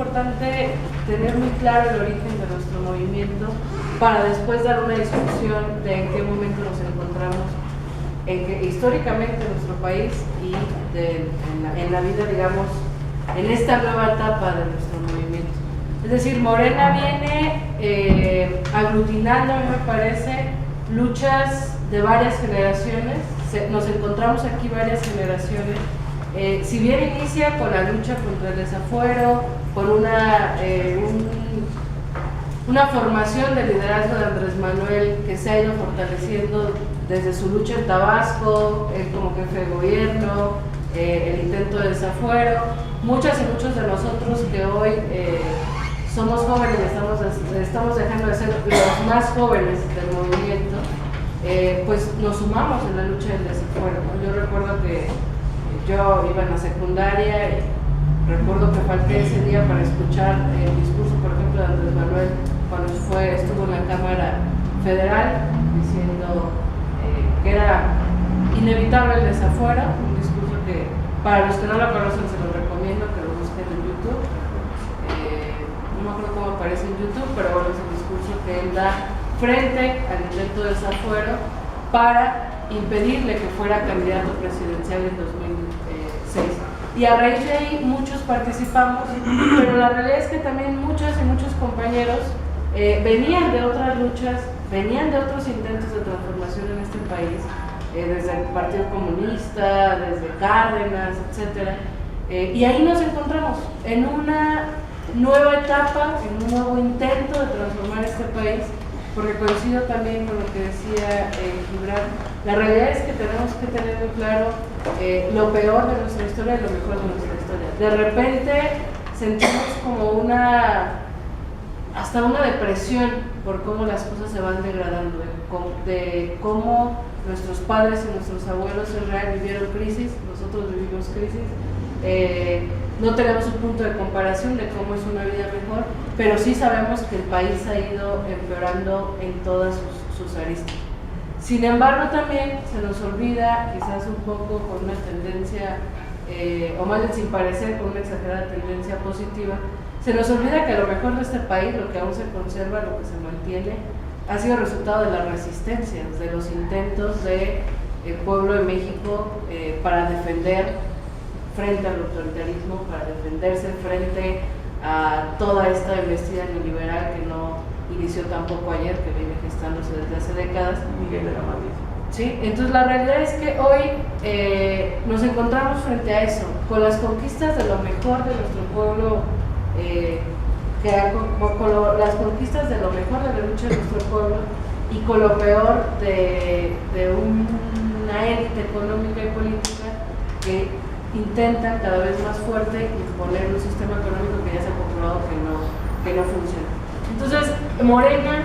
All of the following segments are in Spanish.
importante tener muy claro el origen de nuestro movimiento para después dar una discusión de en qué momento nos encontramos históricamente en nuestro país y en la vida, digamos, en esta nueva etapa de nuestro movimiento. Es decir, Morena viene aglutinando, me parece, luchas de varias generaciones. Nos encontramos aquí varias generaciones. Si bien inicia con la lucha contra el desafuero, con una formación de liderazgo de Andrés Manuel que se ha ido fortaleciendo desde su lucha en Tabasco, él como jefe de gobierno, el intento de desafuero, muchas y muchos de nosotros que hoy somos jóvenes, estamos dejando de ser los más jóvenes del movimiento, pues nos sumamos en la lucha del desafuero, ¿no? Yo recuerdo que yo iba en la secundaria y recuerdo que falté ese día para escuchar el discurso, por ejemplo, de Andrés Manuel cuando estuvo en la Cámara Federal diciendo que era inevitable el desafuero, un discurso que para los que no lo conocen se lo recomiendo que lo busquen en YouTube. No me acuerdo cómo aparece en YouTube, pero bueno, es el discurso que él da frente al intento de desafuero para impedirle que fuera candidato presidencial en 2006. Y a raíz de ahí muchos participamos, pero la realidad es que también muchas y muchos compañeros venían de otras luchas, venían de otros intentos de transformación en este país, desde el Partido Comunista, desde Cárdenas, etc. Y ahí nos encontramos en una nueva etapa, en un nuevo intento de transformar este país, porque coincido también con lo que decía Gibran. La realidad es que tenemos que tener muy claro lo peor de nuestra historia y lo mejor de nuestra historia. De repente sentimos como hasta una depresión por cómo las cosas se van degradando, de cómo nuestros padres y nuestros abuelos en realidad vivieron crisis, nosotros vivimos crisis. No tenemos un punto de comparación de cómo es una vida mejor, pero sí sabemos que el país ha ido empeorando en todas sus aristas. Sin embargo, también se nos olvida, quizás un poco con una tendencia, o más bien sin parecer, con una exagerada tendencia positiva, se nos olvida que a lo mejor de este país, lo que aún se conserva, lo que se mantiene, ha sido resultado de las resistencias, de los intentos del pueblo de México para defender frente al autoritarismo, para defenderse frente a toda esta embestida neoliberal que no inició tampoco ayer, que viene gestándose desde hace décadas. Miguel de la Madrid. Sí, entonces la realidad es que hoy nos encontramos frente a eso, con las conquistas de lo mejor de nuestro pueblo, con las conquistas de lo mejor de la lucha de nuestro pueblo y con lo peor de una élite económica y política que intentan cada vez más fuerte imponer un sistema económico que ya se ha comprobado que no funciona. Entonces, Morena,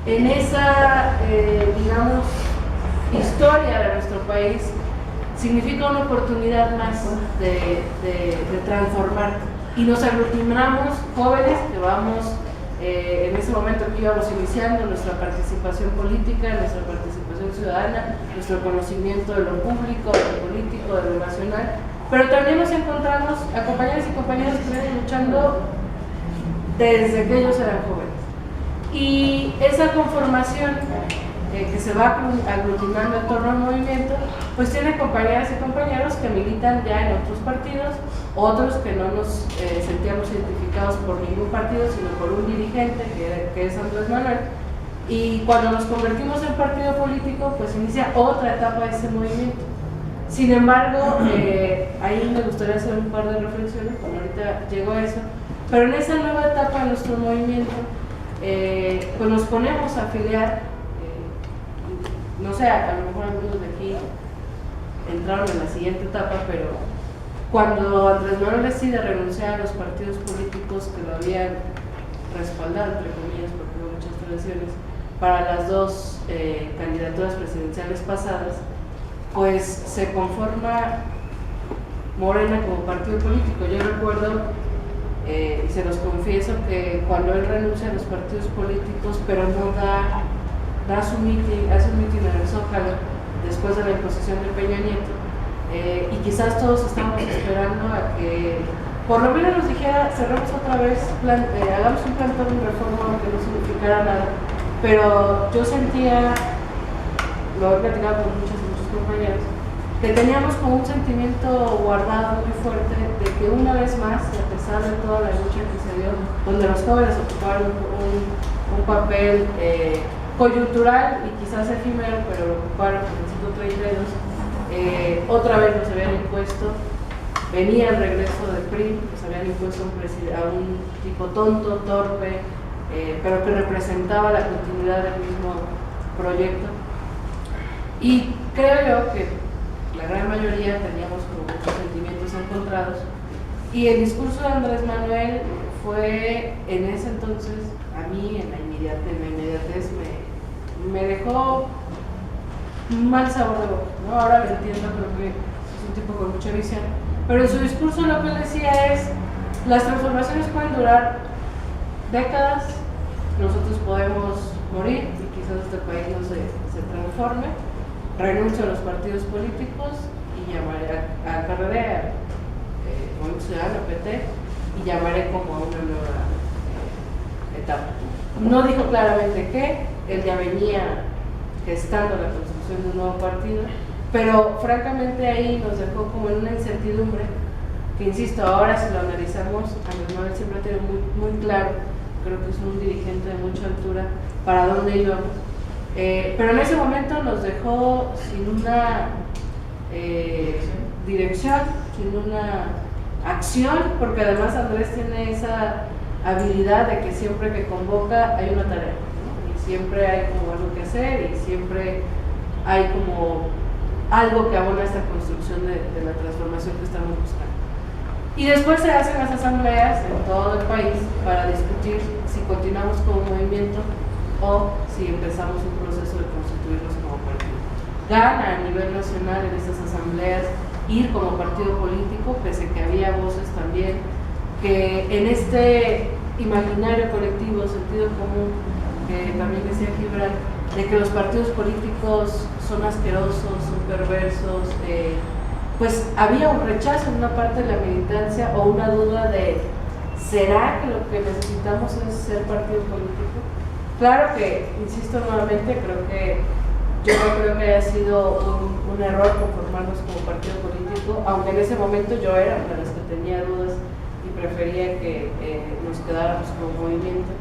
en esa, digamos, historia de nuestro país, significa una oportunidad más de transformar. Y nos aglutinamos jóvenes que vamos, en ese momento que íbamos iniciando nuestra participación política, nuestra participación ciudadana, nuestro conocimiento de lo público, de lo político, de lo nacional, pero también nos encontramos a compañeras y compañeros que vienen luchando desde que ellos eran jóvenes. Y esa conformación que se va aglutinando en torno al movimiento, pues tiene compañeras y compañeros que militan ya en otros partidos, otros que no nos sentíamos identificados por ningún partido, sino por un dirigente que es Andrés Manuel. Y cuando nos convertimos en partido político, pues inicia otra etapa de ese movimiento. Sin embargo, ahí me gustaría hacer un par de reflexiones, como ahorita llego a eso, pero en esa nueva etapa de nuestro movimiento, pues nos ponemos a afiliar. No sé, a lo mejor algunos de aquí entraron en la siguiente etapa, pero cuando Andrés Manuel decide renunciar a los partidos políticos que lo habían respaldado, entre comillas, porque hubo muchas traiciones, para las dos candidaturas presidenciales pasadas, pues se conforma Morena como partido político. Yo recuerdo, y se los confieso, que cuando él renuncia a los partidos políticos, pero no hace un mitin en el Zócalo después de la imposición de Peña Nieto, y quizás todos estamos esperando a que por lo menos nos dijera, cerremos otra vez, hagamos un plantón de reforma que no significara nada, pero yo sentía, lo he platicado con muchos compañeros, que teníamos como un sentimiento guardado muy fuerte de que una vez más, a pesar de toda la lucha que se dio, donde los jóvenes ocuparon un papel coyuntural y quizás efímero, pero lo ocuparon en el 132, otra vez nos habían impuesto, venía el regreso del PRI, nos habían impuesto a un tipo tonto, torpe, pero que representaba la continuidad del mismo proyecto. Y creo yo que la gran mayoría teníamos como muchos sentimientos encontrados, y el discurso de Andrés Manuel fue en ese entonces, a mí en la inmediatez me dejó un mal sabor de boca, ¿no? Ahora lo entiendo, creo que es un tipo con mucha visión, pero en su discurso lo que él decía es: las transformaciones pueden durar décadas, nosotros podemos morir y quizás este país no se transforme, renuncio a los partidos políticos y llamaré a PRD, Movimiento Ciudadano, PT, y llamaré como a una nueva etapa. No dijo claramente qué, él ya venía gestando la construcción de un nuevo partido, pero francamente ahí nos dejó como en una incertidumbre que, insisto, ahora si lo analizamos, Andrés Manuel siempre ha tenido muy claro, creo que es un dirigente de mucha altura, para dónde íbamos. Pero en ese momento nos dejó sin una dirección, sin una acción, porque además Andrés tiene esa habilidad de que siempre que convoca hay una tarea, ¿no? Y siempre hay como algo que hacer y siempre hay como algo que abona esta construcción de la transformación que estamos buscando. Y después se hacen las asambleas en todo el país para discutir si continuamos como movimiento o si empezamos un proceso de constituirnos como partido. Gana a nivel nacional en estas asambleas ir como partido político, pese que había voces también que en este imaginario colectivo, sentido común, que también decía Gibran, de que los partidos políticos son asquerosos, son perversos, pues había un rechazo en una parte de la militancia o una duda de ¿será que lo que necesitamos es ser partido político? Claro que, insisto nuevamente, yo no creo que haya sido un error conformarnos como partido político, aunque en ese momento yo era una de las que tenía dudas y prefería que nos quedáramos como movimiento.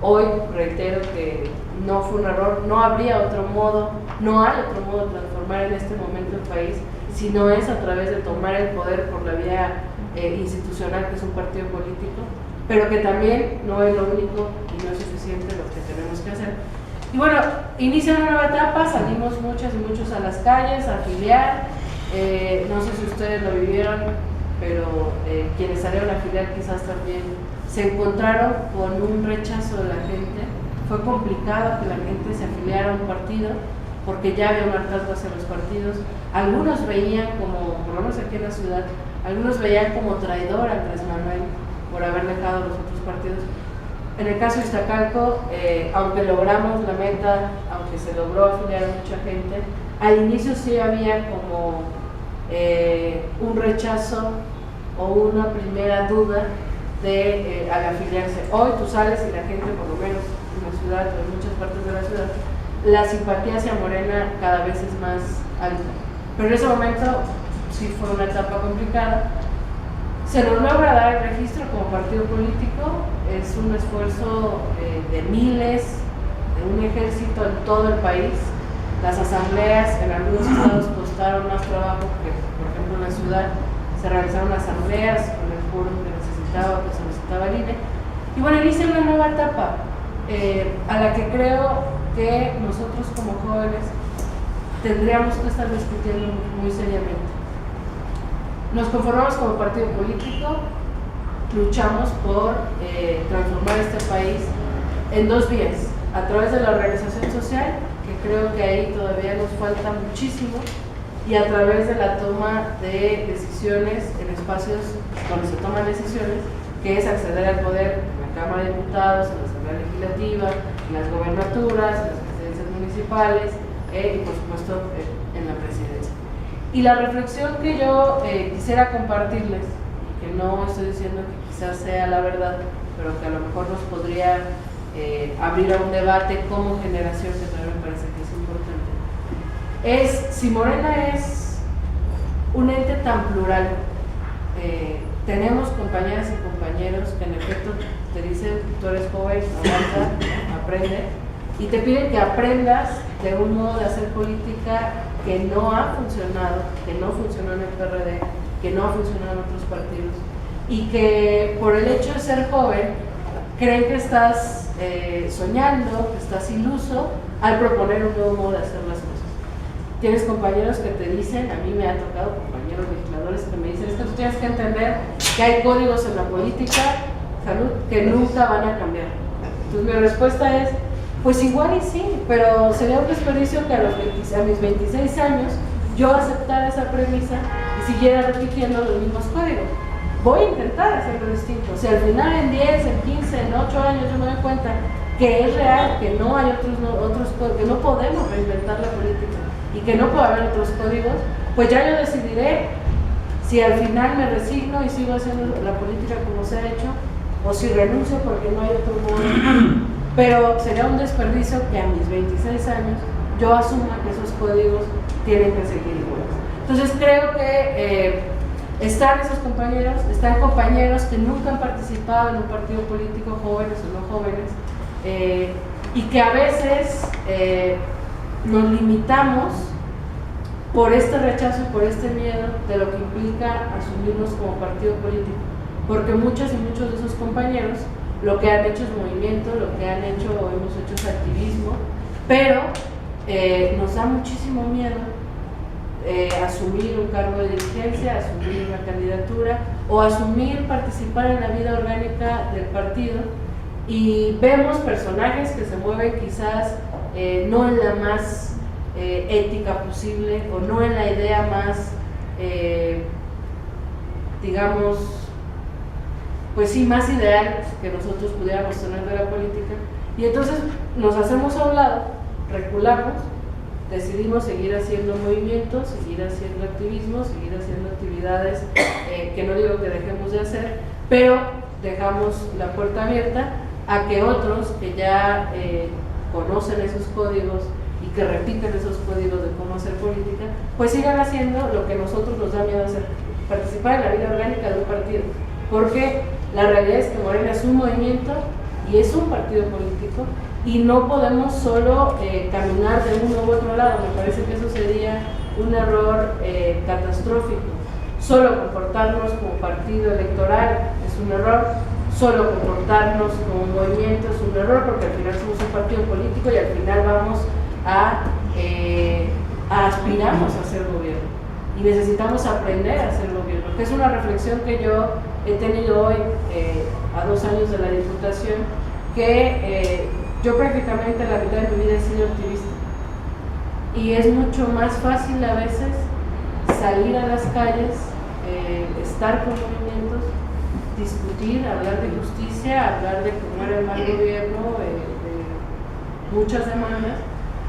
Hoy reitero que no fue un error, no habría otro modo, no hay otro modo de transformar en este momento el país, si no es a través de tomar el poder por la vía institucional, que es un partido político, pero que también no es lo único y no es suficiente lo que tenemos que hacer. Y bueno, inicia una nueva etapa, salimos muchas y muchos a las calles a afiliar, no sé si ustedes lo vivieron, pero quienes salieron a afiliar quizás también se encontraron con un rechazo de la gente. Fue complicado que la gente se afiliara a un partido porque ya había un hartazgo hacia los partidos. Algunos veían como, por lo menos aquí en la ciudad, algunos veían como traidor a Andrés Manuel por haber dejado los otros partidos. En el caso de Iztacalco, aunque logramos la meta, aunque se logró afiliar a mucha gente, al inicio sí había como un rechazo o una primera duda al afiliarse. Hoy tú sales y la gente, por lo menos en la ciudad o en muchas partes de la ciudad, la simpatía hacia Morena cada vez es más alta. Pero en ese momento sí fue una etapa complicada. Se nos logra dar el registro como partido político, es un esfuerzo de miles, de un ejército en todo el país. Las asambleas en algunos estados costaron más trabajo que, por ejemplo, en la ciudad. Se realizaron asambleas con el quórum que solicitaba el INE. Y bueno, inicia una nueva etapa a la que creo que nosotros como jóvenes tendríamos que estar discutiendo muy seriamente. Nos conformamos como partido político, luchamos por transformar este país en dos vías: a través de la organización social, que creo que ahí todavía nos falta muchísimo, y a través de la toma de decisiones en espacios donde se toman decisiones, que es acceder al poder en la Cámara de Diputados, en la Asamblea Legislativa, en las gobernaturas, en las presidencias municipales y por supuesto en la presidencia. Y la reflexión que yo quisiera compartirles, y que no estoy diciendo que quizás sea la verdad, pero que a lo mejor nos podría abrir a un debate como generación, que también me parece que es importante, es si Morena es un ente tan plural. Tenemos compañeras y compañeros que en efecto te dicen, tú eres joven, avanza, aprende, y te piden que aprendas de un modo de hacer política que no ha funcionado, que no funcionó en el PRD, que no ha funcionado en otros partidos, y que por el hecho de ser joven creen que estás soñando, que estás iluso al proponer un nuevo modo de hacer las cosas. Tienes compañeros que te dicen, a mí me ha tocado compañeros legisladores que me dicen, es que tú tienes que entender que hay códigos en la política, salud, que nunca van a cambiar. Entonces mi respuesta es, pues igual y sí, pero sería un desperdicio que a mis 26 años yo aceptara esa premisa y siguiera repitiendo los mismos códigos. Voy a intentar hacerlo distinto. Si al final en 10, en 15, en 8 años yo me doy cuenta que es real, que no hay otros códigos, que no podemos reinventar la política y que no puede haber otros códigos, pues ya yo decidiré si al final me resigno y sigo haciendo la política como se ha hecho, o si renuncio porque no hay otro modo. Pero sería un desperdicio que a mis 26 años yo asuma que esos códigos tienen que seguir iguales. Entonces creo que están esos compañeros, están compañeros que nunca han participado en un partido político, jóvenes o no jóvenes, y que a veces nos limitamos por este rechazo, por este miedo de lo que implica asumirnos como partido político, porque muchas y muchos de esos compañeros lo que han hecho es movimiento, lo que han hecho o hemos hecho es activismo, pero nos da muchísimo miedo asumir un cargo de dirigencia, asumir una candidatura o asumir participar en la vida orgánica del partido, y vemos personajes que se mueven quizás no en la más ética posible o no en la idea más digamos, pues sí, más ideal que nosotros pudiéramos tener de la política, y entonces nos hacemos a un lado, reculamos, decidimos seguir haciendo movimientos, seguir haciendo activismo, seguir haciendo actividades que no digo que dejemos de hacer, pero dejamos la puerta abierta a que otros que ya conocen esos códigos y que repiten esos códigos de cómo hacer política, pues sigan haciendo lo que a nosotros nos da miedo hacer, participar en la vida orgánica de un partido, porque la realidad es que Morena es un movimiento y es un partido político, y no podemos solo caminar de uno u otro lado. Me parece que eso sería un error catastrófico. Solo comportarnos como partido electoral es un error, solo comportarnos como movimiento es un error, porque al final somos un partido político y al final vamos a aspiramos a ser gobierno y necesitamos aprender a ser gobierno, que es una reflexión que yo he tenido hoy a 2 años de la Diputación, que yo prácticamente la mitad de mi vida he sido activista, y es mucho más fácil a veces salir a las calles, estar con movimientos, discutir, hablar de justicia, hablar de cómo era el mal gobierno, de muchas demandas,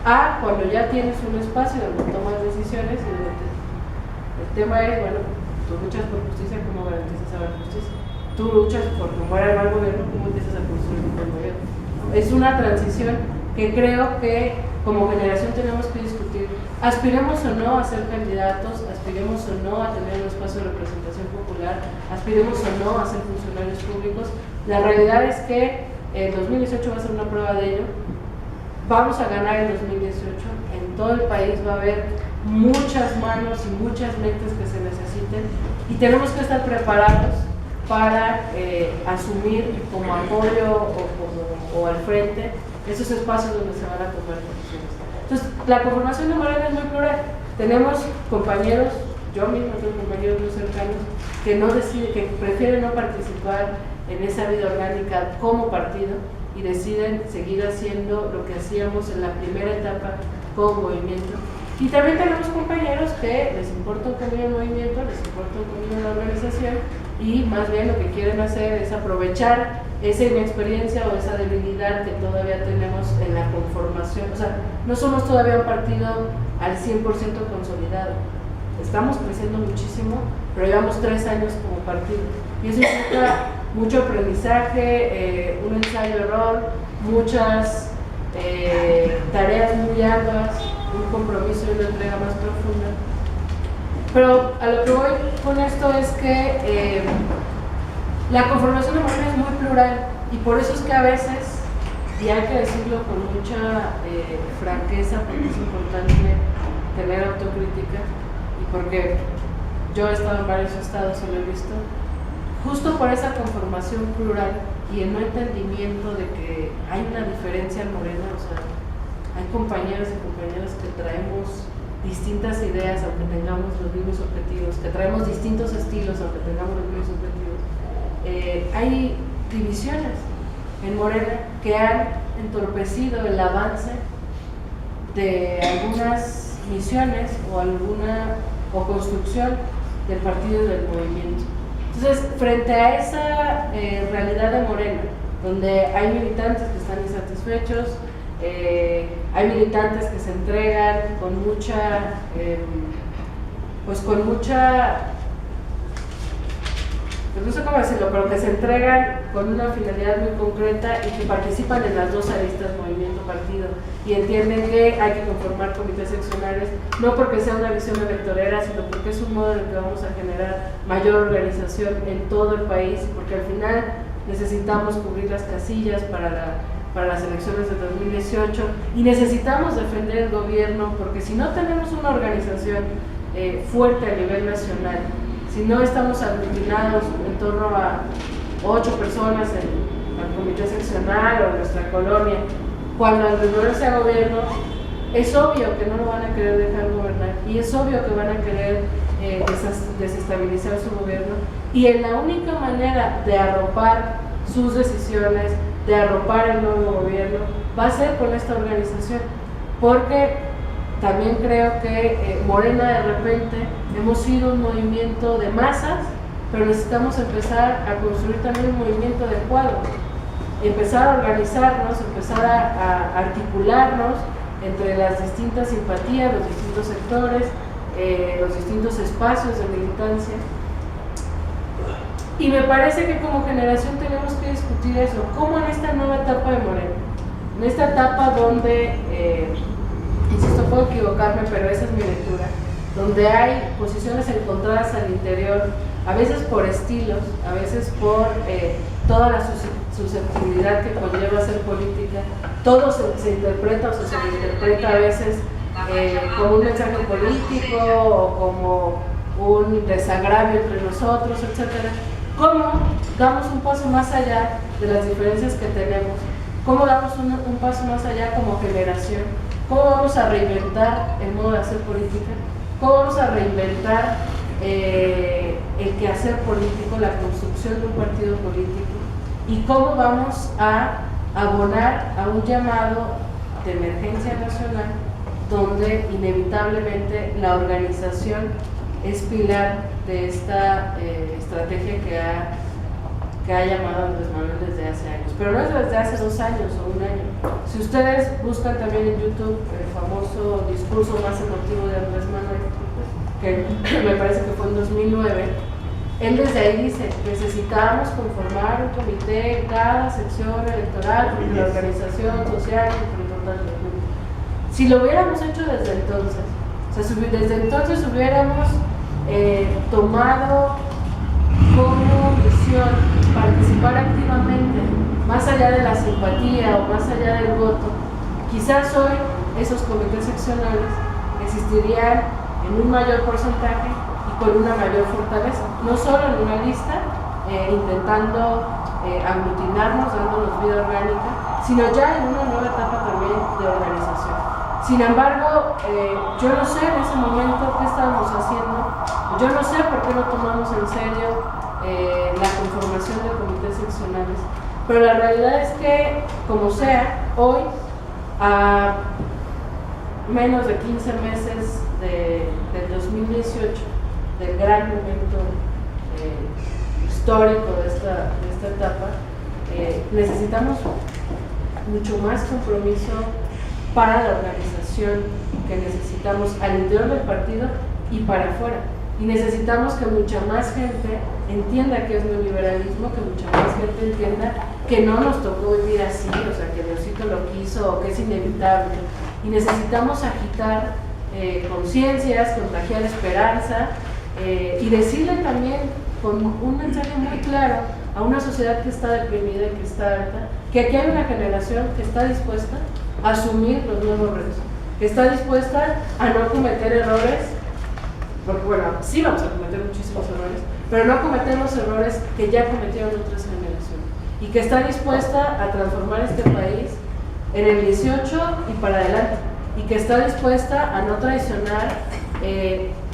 a cuando ya tienes un espacio donde tomas decisiones y donde el tema es, bueno, tú luchas por justicia, ¿cómo garantizas la justicia? Tú luchas por cómo era el mal gobierno, ¿cómo empiezas a construir un buen gobierno? Es una transición que creo que como generación tenemos que discutir. Aspiremos o no a ser candidatos, aspiremos o no a tener un espacio de representación popular, aspiremos o no a ser funcionarios públicos. La realidad es que el 2018 va a ser una prueba de ello. Vamos a ganar en 2018, en todo el país va a haber muchas manos y muchas mentes que se necesiten, y tenemos que estar preparados para asumir como apoyo o al frente esos espacios donde se van a tomar decisiones. Entonces, la conformación de Morena es muy plural. Tenemos compañeros, yo mismo tengo compañeros muy cercanos que no deciden, que prefieren no participar en esa vida orgánica como partido y deciden seguir haciendo lo que hacíamos en la primera etapa como movimiento. Y también tenemos compañeros que les importa un camino el movimiento, les importa un camino la organización, y más bien lo que quieren hacer es aprovechar esa inexperiencia o esa debilidad que todavía tenemos en la conformación. O sea, no somos todavía un partido al 100% consolidado. estamos creciendo muchísimo, pero llevamos 3 años como partido. Y eso implica mucho aprendizaje, un ensayo-error, muchas tareas muy arduas, un compromiso y una entrega más profunda. Pero a lo que voy con esto es que la conformación de Morena es muy plural y por eso es que a veces, y hay que decirlo con mucha franqueza porque es importante tener autocrítica y porque yo he estado en varios estados y lo he visto, justo por esa conformación plural y el no entendimiento de que hay una diferencia en Morena, o sea, hay compañeros y compañeras que traemos distintas ideas aunque tengamos los mismos objetivos, que traemos distintos estilos aunque tengamos los mismos objetivos. Hay divisiones en Morena que han entorpecido el avance de algunas misiones o construcción del partido y del movimiento. Entonces, frente a esa realidad de Morena, donde hay militantes que están insatisfechos, hay militantes que se entregan con mucha, no sé cómo decirlo, pero que se entregan con una finalidad muy concreta y que participan en las dos aristas, movimiento-partido, y entienden que hay que conformar comités seccionales, no porque sea una visión electorera, sino porque es un modo en el que vamos a generar mayor organización en todo el país, porque al final necesitamos cubrir las casillas para las elecciones de 2018 y necesitamos defender el gobierno, porque si no tenemos una organización fuerte a nivel nacional, si no estamos aglutinados en torno a 8 personas en el comité seccional o en nuestra colonia, cuando el gobierno sea gobierno, es obvio que no lo van a querer dejar gobernar y es obvio que van a querer desestabilizar su gobierno, y en la única manera de arropar sus decisiones, de arropar el nuevo gobierno, va a ser con esta organización, porque también creo que Morena de repente hemos sido un movimiento de masas, pero necesitamos empezar a construir también un movimiento de cuadros, empezar a organizarnos, empezar a articularnos entre las distintas simpatías, los distintos sectores, los distintos espacios de militancia. Y me parece que como generación tenemos que discutir eso, cómo en esta nueva etapa de Morena, en esta etapa donde, insisto, puedo equivocarme, pero esa es mi lectura, donde hay posiciones encontradas al interior, a veces por estilos, a veces por toda la susceptibilidad que conlleva hacer política, todo se interpreta o se interpreta a veces como un mensaje político o como un desagravio entre nosotros, etcétera. ¿Cómo damos un paso más allá de las diferencias que tenemos? ¿Cómo damos un paso más allá como generación? ¿Cómo vamos a reinventar el modo de hacer política? ¿Cómo vamos a reinventar el quehacer político, la construcción de un partido político? ¿Y cómo vamos a abonar a un llamado de emergencia nacional donde inevitablemente la organización es pilar de esta estrategia que ha llamado Andrés Manuel desde hace años, pero no es desde hace 2 años o 1 año. Si ustedes buscan también en YouTube el famoso discurso más emotivo de Andrés Manuel, que me parece que fue en 2009, él desde ahí dice: necesitamos conformar un comité en cada sección electoral porque la organización social es súper importante. Si lo hubiéramos hecho desde entonces, o sea, desde entonces hubiéramos tomado como misión participar activamente, más allá de la simpatía o más allá del voto, quizás hoy esos comités seccionales existirían en un mayor porcentaje y con una mayor fortaleza, no solo en una lista, intentando aglutinarnos, dándonos vida orgánica, sino ya en una nueva etapa también de organización. Sin embargo, yo no sé en ese momento qué estábamos haciendo, yo no sé por qué no tomamos en serio la conformación de comités seccionales, pero la realidad es que, como sea, hoy, a menos de 15 meses del 2018, del gran momento histórico de esta etapa, necesitamos mucho más compromiso para la organización que necesitamos al interior del partido y para afuera. Y necesitamos que mucha más gente entienda qué es neoliberalismo, que mucha más gente entienda que no nos tocó vivir así, o sea, que Diosito lo quiso o que es inevitable. Y necesitamos agitar conciencias, contagiar esperanza y decirle también con un mensaje muy claro a una sociedad que está deprimida y que está harta, que aquí hay una generación que está dispuesta a asumir los nuevos retos, que está dispuesta a no cometer errores, porque bueno, sí vamos a cometer muchísimos errores, pero no cometer los errores que ya cometieron otras generaciones, y que está dispuesta a transformar este país en el 18 y para adelante, y que está dispuesta a no traicionar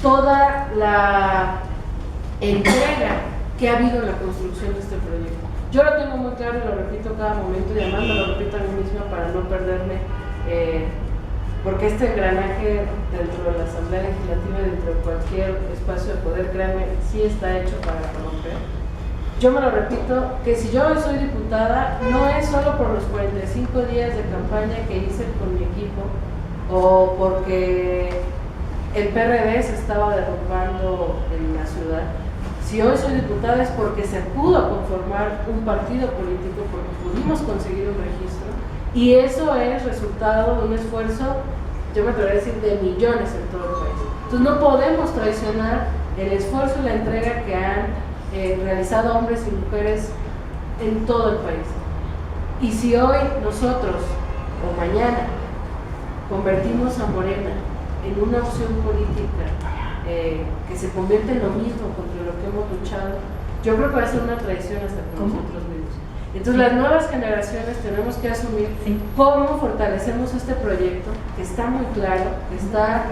toda la entrega que ha habido en la construcción de este proyecto. Yo lo tengo muy claro y lo repito cada momento, y además me lo repito a mí misma para no perderme, porque este engranaje dentro de la Asamblea Legislativa y dentro de cualquier espacio de poder, créanme, sí está hecho para romper. Yo me lo repito, que si yo hoy soy diputada, no es solo por los 45 días de campaña que hice con mi equipo, o porque el PRD se estaba derrumbando en la ciudad. Si hoy soy diputada es porque se pudo conformar un partido político, porque pudimos conseguir un registro, y eso es resultado de un esfuerzo, yo me atrevería a decir, de millones en todo el país. Entonces no podemos traicionar el esfuerzo y la entrega que han realizado hombres y mujeres en todo el país. Y si hoy nosotros, o mañana, convertimos a Morena en una opción política que se convierte en lo mismo contra lo que hemos luchado, yo creo que va a ser una traición hasta con nosotros mismos. Entonces las nuevas generaciones tenemos que asumir cómo fortalecemos este proyecto, que está muy claro, que está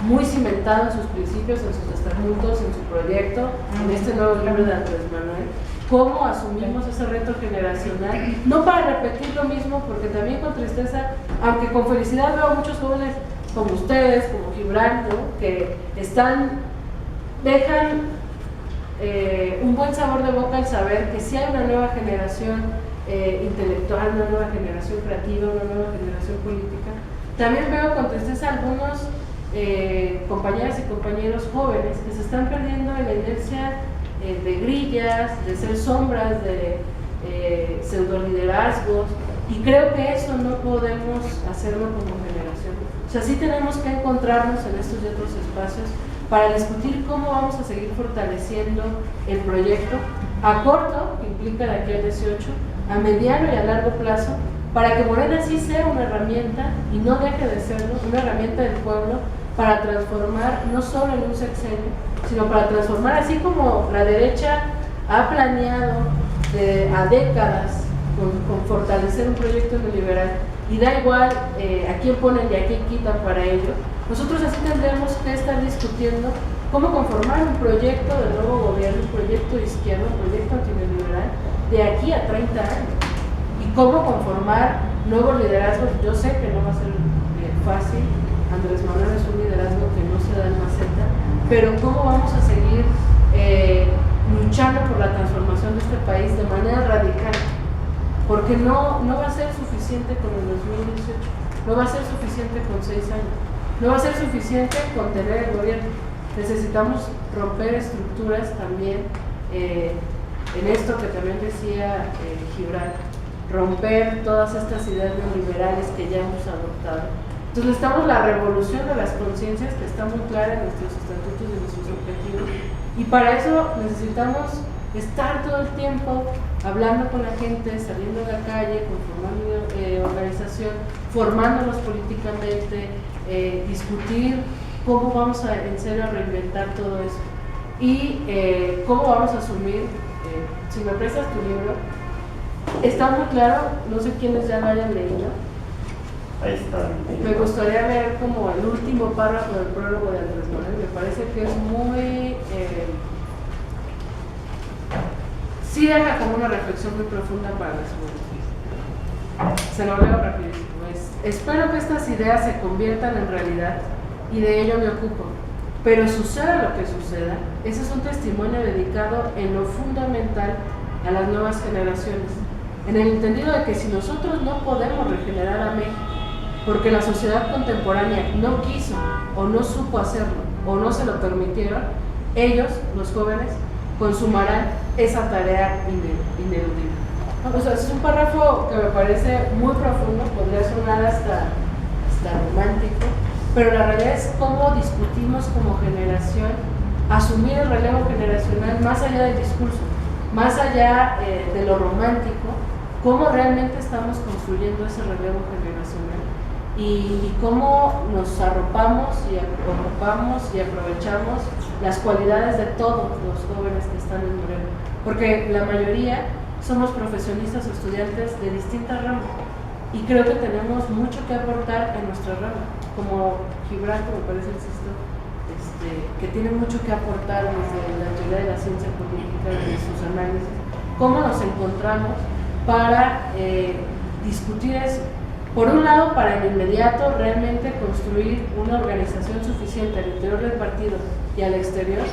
muy cimentado en sus principios, en sus estatutos, en su proyecto, en este nuevo libro de Andrés Manuel. Cómo asumimos ese reto generacional, no para repetir lo mismo, porque también con tristeza, aunque con felicidad veo a muchos jóvenes como ustedes, como Gibran, ¿no?, que dejan un buen sabor de boca al saber que sí hay una nueva generación intelectual, una nueva generación creativa, una nueva generación política. También veo con tristeza algunos compañeras y compañeros jóvenes que se están perdiendo en la inercia de grillas, de ser sombras, de pseudoliderazgos, y creo que eso no podemos hacerlo como generación. O sea, sí tenemos que encontrarnos en estos y otros espacios para discutir cómo vamos a seguir fortaleciendo el proyecto a corto, que implica de aquí al 18, a mediano y a largo plazo, para que Morena sí sea una herramienta, y no deje de serlo, una herramienta del pueblo para transformar no solo en un sexenio, sino para transformar, así como la derecha ha planeado a décadas con fortalecer un proyecto neoliberal, y da igual a quién ponen y a quién quitan para ello. Nosotros así tendremos que estar discutiendo cómo conformar un proyecto de nuevo gobierno, un proyecto izquierdo, un proyecto antineoliberal de aquí a 30 años, y cómo conformar nuevos liderazgos. Yo sé que no va a ser fácil, Andrés Manuel es un liderazgo que no se da en maceta, pero cómo vamos a seguir luchando por la transformación de este país de manera radical, porque no va a ser suficiente con el 2018, no va a ser suficiente con 6 años, no va a ser suficiente con tener el gobierno. Necesitamos romper estructuras también, en esto que también decía Gibran, romper todas estas ideas neoliberales que ya hemos adoptado. Entonces necesitamos la revolución de las conciencias, que está muy clara en nuestros estatutos y nuestros objetivos, y para eso necesitamos estar todo el tiempo hablando con la gente, saliendo a la calle, conformando organización, formándonos políticamente, discutir cómo vamos a en serio a reinventar todo eso, y cómo vamos a asumir, si me prestas tu libro, está muy claro, no sé quiénes ya lo hayan leído. Ahí está. Me gustaría leer como el último párrafo del prólogo de Andrés Manuel, me parece que es muy... sí deja como una reflexión muy profunda para las juventud. Se lo leo rapidísimo. Espero que estas ideas se conviertan en realidad, y de ello me ocupo. Pero suceda lo que suceda, ese es un testimonio dedicado en lo fundamental a las nuevas generaciones, en el entendido de que si nosotros no podemos regenerar a México, porque la sociedad contemporánea no quiso o no supo hacerlo, o no se lo permitieron, ellos, los jóvenes, consumarán esa tarea ineludible. O sea, es un párrafo que me parece muy profundo, podría sonar hasta romántico, pero la realidad es cómo discutimos como generación asumir el relevo generacional más allá del discurso, más allá de lo romántico, cómo realmente estamos construyendo ese relevo generacional y cómo nos arropamos y ocupamos y aprovechamos las cualidades de todos los jóvenes que están en Morena, porque la mayoría somos profesionistas o estudiantes de distintas ramas y creo que tenemos mucho que aportar en nuestra rama, como Gibran, me parece, insisto, que tiene mucho que aportar desde la teoría de la ciencia política, desde sus análisis, cómo nos encontramos para discutir eso. Por un lado, para en inmediato realmente construir una organización suficiente al interior del partido y al exterior,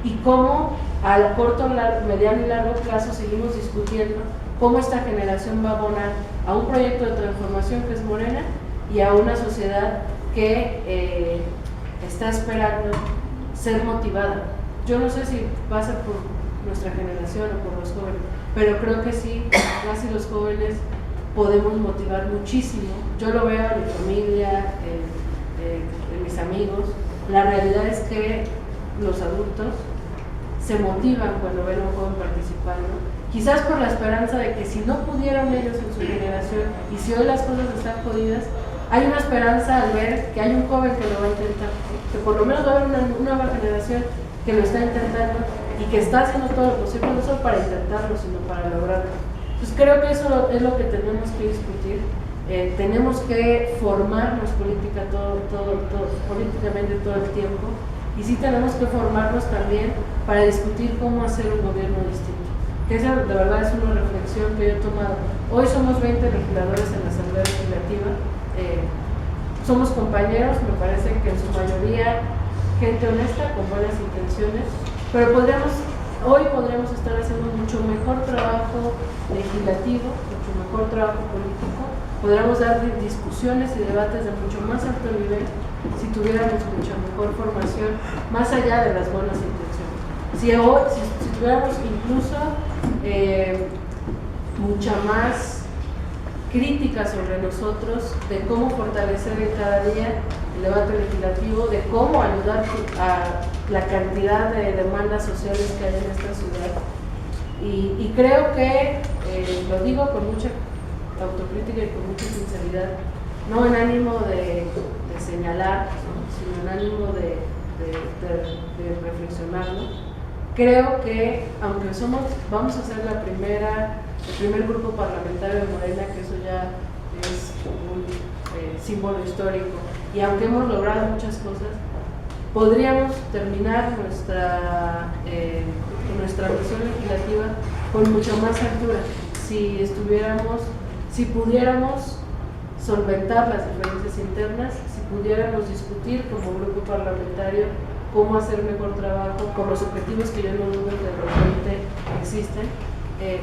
y cómo al corto, mediano y largo plazo seguimos discutiendo cómo esta generación va a abonar a un proyecto de transformación que es Morena y a una sociedad que está esperando ser motivada. Yo no sé si pasa por nuestra generación o por los jóvenes, pero creo que sí, casi los jóvenes podemos motivar muchísimo. Yo lo veo en mi familia, en mis amigos. La realidad es que los adultos se motivan cuando ven a un joven participando, quizás por la esperanza de que si no pudieron ellos en su generación y si hoy las cosas están jodidas, hay una esperanza al ver que hay un joven que lo va a intentar, que por lo menos va a haber una nueva generación que lo está intentando y que está haciendo todo lo posible, no solo para intentarlo, sino para lograrlo. Entonces creo que eso es lo que tenemos que discutir. Tenemos que formarnos políticamente todo el tiempo, y sí tenemos que formarnos también para discutir cómo hacer un gobierno distinto. Que esa de verdad es una reflexión que yo he tomado. Hoy somos 20 legisladores en la Asamblea Legislativa, somos compañeros, me parece que en su mayoría gente honesta, con buenas intenciones, pero hoy podríamos estar haciendo mucho mejor trabajo legislativo, mucho mejor trabajo político, podríamos dar discusiones y debates de mucho más alto nivel si tuviéramos mucha mejor formación, más allá de las buenas intenciones. Si tuviéramos incluso mucha más crítica sobre nosotros de cómo fortalecer en cada día el debate legislativo, de cómo ayudar a la cantidad de demandas sociales que hay en esta ciudad. Y creo que, lo digo con mucha autocrítica y con mucha sinceridad, no en ánimo de señalar, sino en ánimo de reflexionarlo. Creo que, aunque vamos a ser el primer grupo parlamentario de Morena, que eso ya es un símbolo histórico, y aunque hemos logrado muchas cosas, podríamos terminar nuestra misión legislativa con mucha más altura si pudiéramos solventar las diferencias internas, si pudiéramos discutir como grupo parlamentario cómo hacer mejor trabajo con los objetivos que yo no dudo que realmente existen.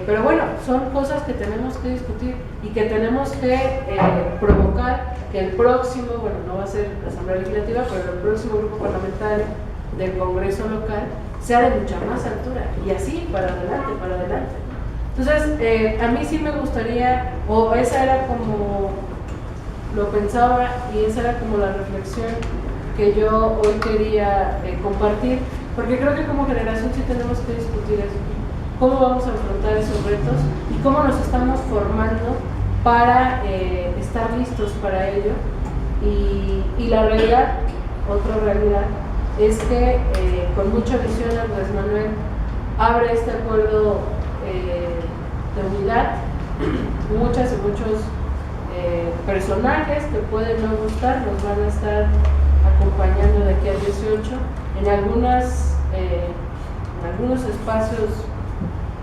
Pero bueno, son cosas que tenemos que discutir y que tenemos que provocar que el próximo, bueno, no va a ser la Asamblea Legislativa, pero el próximo grupo parlamentario del Congreso local sea de mucha más altura, y así para adelante. Entonces, a mí sí me gustaría, o esa era como lo pensaba, y esa era como la reflexión que yo hoy quería compartir, porque creo que como generación sí tenemos que discutir eso. Cómo vamos a enfrentar esos retos y cómo nos estamos formando para estar listos para ello. Y la realidad, otra realidad, es que con mucha visión Andrés Manuel abre este acuerdo de unidad. Muchas y muchos personajes que pueden no gustar nos van a estar acompañando de aquí al 18 en algunos espacios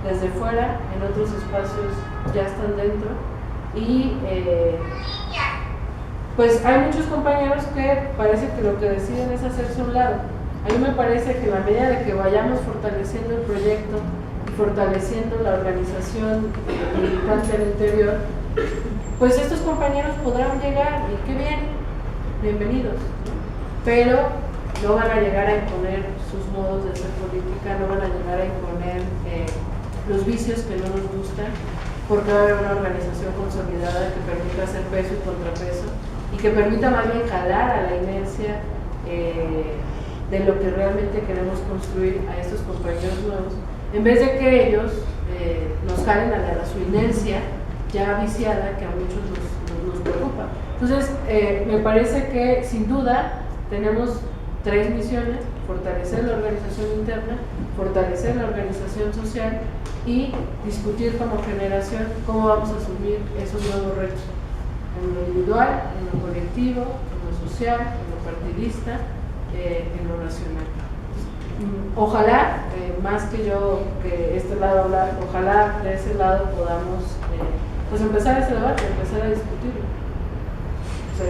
desde fuera, en otros espacios ya están dentro, y pues hay muchos compañeros que parece que lo que deciden es hacerse a un lado. A mí me parece que en la medida de que vayamos fortaleciendo el proyecto y fortaleciendo la organización militante al interior, pues estos compañeros podrán llegar, y qué bien, bienvenidos, pero no van a llegar a imponer sus modos de hacer política, no van a llegar a imponer los vicios que no nos gustan, porque va a haber una organización consolidada que permita hacer peso y contrapeso y que permita más bien jalar a la inercia de lo que realmente queremos construir a estos compañeros nuevos, en vez de que ellos nos jalen a su inercia ya viciada que a muchos nos preocupa. Entonces, me parece que sin duda tenemos 3 misiones: fortalecer la organización interna, fortalecer la organización social y discutir como generación cómo vamos a asumir esos nuevos retos, en lo individual, en lo colectivo, en lo social, en lo partidista, en lo nacional. Ojalá, más que yo que este lado hablar, ojalá de ese lado podamos pues empezar ese debate, empezar a discutirlo. O sea,